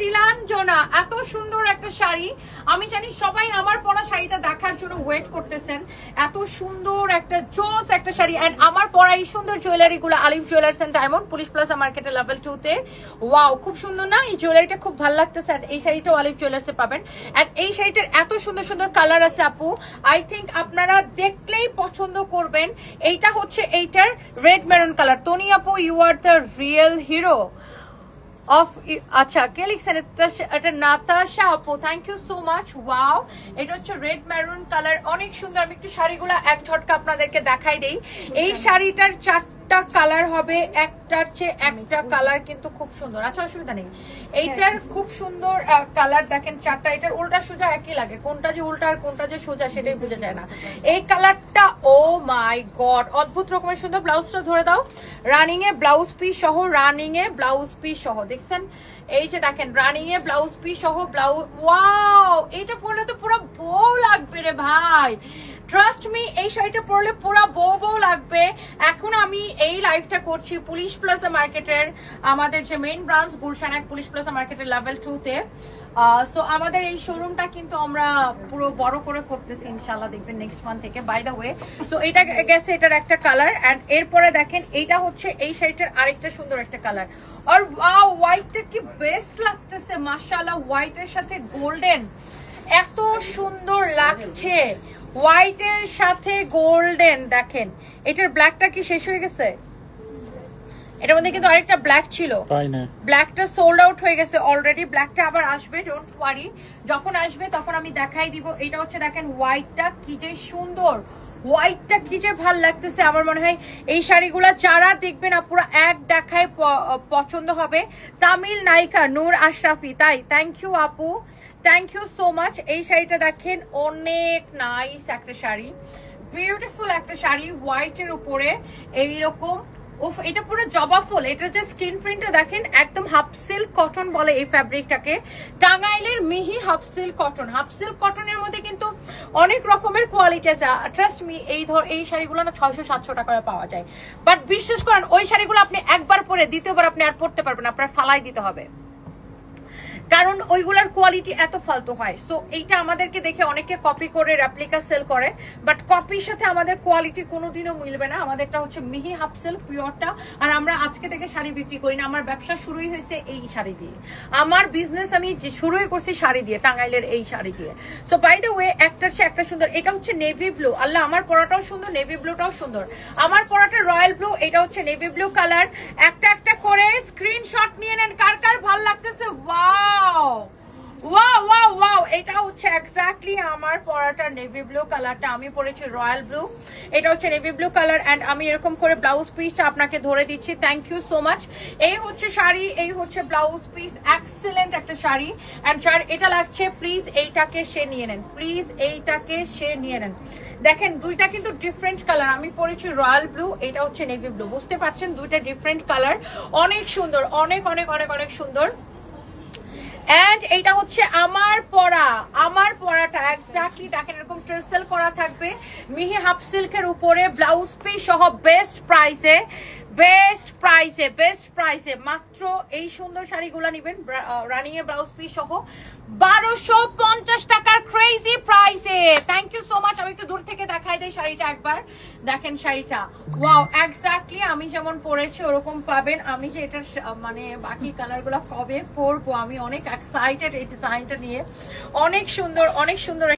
নীলাঞ্জনা, এত সুন্দর একটা শাড়ি। আমি জানি সবাই আমার পরা শাড়িটা দেখার জন্য ওয়েট করতেছেন। এত সুন্দর একটা জোস একটা শাড়ি। এন্ড আমার পরা এই সুন্দর জুয়েলারি গুলো Alif jewellers and diamond, police plaza মার্কেটের লেভেল 2 তে। ওয়াও, খুব সুন্দর না? এই জুয়েলারিটা খুব ভালো লাগতেছে। এন্ড এই শাড়িটাও আলিফ জুয়েলার্সে পাবেন। এন্ড এই শাড়িটার এত সুন্দর সুন্দর কালার আছে আপু, আই থিঙ্ক আপনারা দেখলেই পছন্দ করবেন। এইটা হচ্ছে এইটার রেড মেরুন কালার। তনি আপু, you are the real hero of, আচ্ছা কে লিখছেন এটা? নাতাশা আপু, thank you so much. Wow, এটা হচ্ছে রেড মেরুন কালার, অনেক সুন্দর। আমি একটু শাড়িগুলো এক ঝটকা আপনাদেরকে দেখাই দেই। এই শাড়িটার চারটা কালার হবে, একটার চেয়ে একটা কালার কিন্তু খুব সুন্দর। আচ্ছা, অসুবিধা নেই। এইটার খুব সুন্দর কালার দেখেন, চারটা। এটার উল্টা সোজা একই লাগে, কোনটা যে উল্টা আর কোনটা যে সোজা সেটাই বোঝা যায় না। এই কালারটা, ও মাই গড, অদ্ভুত রকমের সুন্দর। ব্লাউজটা ধরে দাও, রানিং এ ব্লাউজ পিস সহ, রানিং এ ব্লাউজ পিস সহ। দেখছেন, এই যে দেখেন রানিং এ ব্লাউজ পিস সহ ব্লাউজ। ওয়াও, এইটা পরলে তো পুরো বউ লাগবে রে ভাই, ট্রাস্ট মি। এই শাড়িটা পরলে পুরো বউ বউ লাগবে। এখন আমি এই লাইভটা করছি পুলিশ প্লাজা মার্কেটের, আমাদের যে মেইন ব্রাঞ্চ গুলশান এক পুলিশ প্লাজা মার্কেটের লেভেল 2 তে। সো আমাদের এই শোরুমটা কিন্তু আমরা পুরো বড় করে করতেছি ইনশাআল্লাহ, দেখবেন নেক্সট মান্থ থেকে। বাই দ্য ওয়ে, সো এটা গেছে এটার একটা কালার। এন্ড এরপরে দেখেন এইটা হচ্ছে এই শাড়িটার আরেকটা সুন্দর একটা কালার। আর ওয়াও, হোয়াইটটা কি বেস্ট লাগতেছে মাশাআল্লাহ। হোয়াইটের সাথে গোল্ডেন এত সুন্দর লাগছে, হোয়াইটের সাথে গোল্ডেন। দেখেন এটার ব্ল্যাকটা কি শেষ হয়ে গেছে? এটার মধ্যে কিন্তু আরেকটা ব্ল্যাক ছিল, ব্ল্যাকটা সোল্ড আউট হয়ে গেছে অলরেডি। ব্ল্যাকটা আবার আসবে, ডোন্ট ওয়ারি, যখন আসবে তখন আমি দেখাই দিব। এটা হচ্ছে দেখেন হোয়াইটটা কি যে সুন্দর, হোয়াইটটা কি যে ভাল লাগতেছে। আমার মনে হয় এই শাড়িগুলা যারা দেখবেন পুরো এক দেখায় পছন্দ হবে। তামিল নায়িকা নূর আশরাফি, তাই থ্যাংক ইউ আপু, থ্যাংক ইউ সো মাচ। এই শাড়িটা দেখেন, অনেক নাইস একটা শাড়ি, বিউটিফুল একটা শাড়ি হোয়াইটের উপরে এইরকম। উফ, এটা পুরো জবা ফুল। এটা যে স্ক্রিন প্রিন্টটা দেখেন, একদম হাফ সিল্ক কটন বলে এই ফ্যাব্রিকটাকে, টাঙ্গাইলের মিহি half silk cotton. Half silk কটনের মধ্যে কিন্তু অনেক রকমের কোয়ালিটি আছে, ট্রাস্ট মি। এই শাড়িগুলো না 600-700 টাকায় পাওয়া যায়, বাট বিশ্বাস করেন ওই শাড়িগুলো আপনি একবার পরে দ্বিতীয়বার আপনি আর পরতে পারবেন, আপনার ফালাই দিতে হবে, কারণ ওইগুলার কোয়ালিটি এত ফালতু হয়। সো এইটা আমাদেরকে দেখে অনেকে কপি করে রেপ্লিকা সেল করে, বাট কপির সাথে আমাদের কোয়ালিটি কোনোদিনও মিলবে না। আমাদেরটা হচ্ছে মিহি হাফ সিল্ক পিওরটা। আর আমরা আজকে থেকে শাড়ি বিক্রি করি না, আমার ব্যবসা শুরুই হয়েছে এই শাড়ি দিয়ে। আমার বিজনেস আমি শুরুই করছি শাড়ি দিয়ে, টাঙ্গাইলের এই শাড়ি দিয়ে। সো বাই দ্য ওয়ে, একটার চেয়ে একটা সুন্দর। এটা হচ্ছে নেভি ব্লু। আল্লাহ, আমার পরাটাও সুন্দর, নেভি ব্লুটাও সুন্দর। আমার পরাটা রয়্যাল ব্লু, এটা হচ্ছে নেভি ব্লু কালার। একটা একটা করে স্ক্রিনশট নিয়ে নেন কার কার ভালো লাগতেছে। ওয়াও ওয়াও ওয়াও ওয়াও, এটা হচ্ছে এক্স্যাক্টলি আমার পরাটা নেভি ব্লু কালারটা। আমি পরেছি রয়্যাল ব্লু, এটা হচ্ছে নেভি ব্লু কালার। এন্ড আমি এরকম করে ব্লাউজ পিসটা আপনাকে ধরে দিচ্ছি। Thank you so much. এই হচ্ছে শাড়ি, এই হচ্ছে ব্লাউজ পিস, এক্সেলেন্ট একটা শাড়ি। এন্ড যার এটা লাগছে প্লিজ এইটাকে সে নিয়ে নেন, প্লিজ এইটাকে সে নিয়ে নেন। দেখেন দুইটা কিন্তু ডিফারেন্ট কালার। আমি পরেছি রয়্যাল ব্লু, এটা হচ্ছে নেভি ব্লু। বুঝতে পারছেন, দুইটা ডিফারেন্ট কালার, অনেক সুন্দর, অনেক অনেক অনেক অনেক সুন্দর। এন্ড এইটা হচ্ছে আমার পরা, আমার পরাটা এক্স্যাক্টলি দেখেন এরকম ট্রেসেল করা থাকবে মিহি হাফ সিল্কের উপরে, ব্লাউজ পিস সহ, বেস্ট প্রাইসে, বেস্ট প্রাইসে, বেস্ট প্রাইসে। মাত্র এই সুন্দর শাড়িগুলো নেবেন রানিং এ ব্লাউজ পিস সহ 1250 টাকার ক্রেজি প্রাইসে। Thank you so much. আমি একটু দূর থেকে দেখাই দেই শাড়িটা একবার। দেখেন শাড়িটা, ওয়াও, এক্স্যাক্টলি আমি যেমন পরেছি ওরকম পাবেন। আমি যে এটা মানে বাকি কালারগুলো কবে পরবো, আমি অনেক এক্সাইটেড এই ডিজাইনটা নিয়ে। অনেক সুন্দর, অনেক সুন্দর।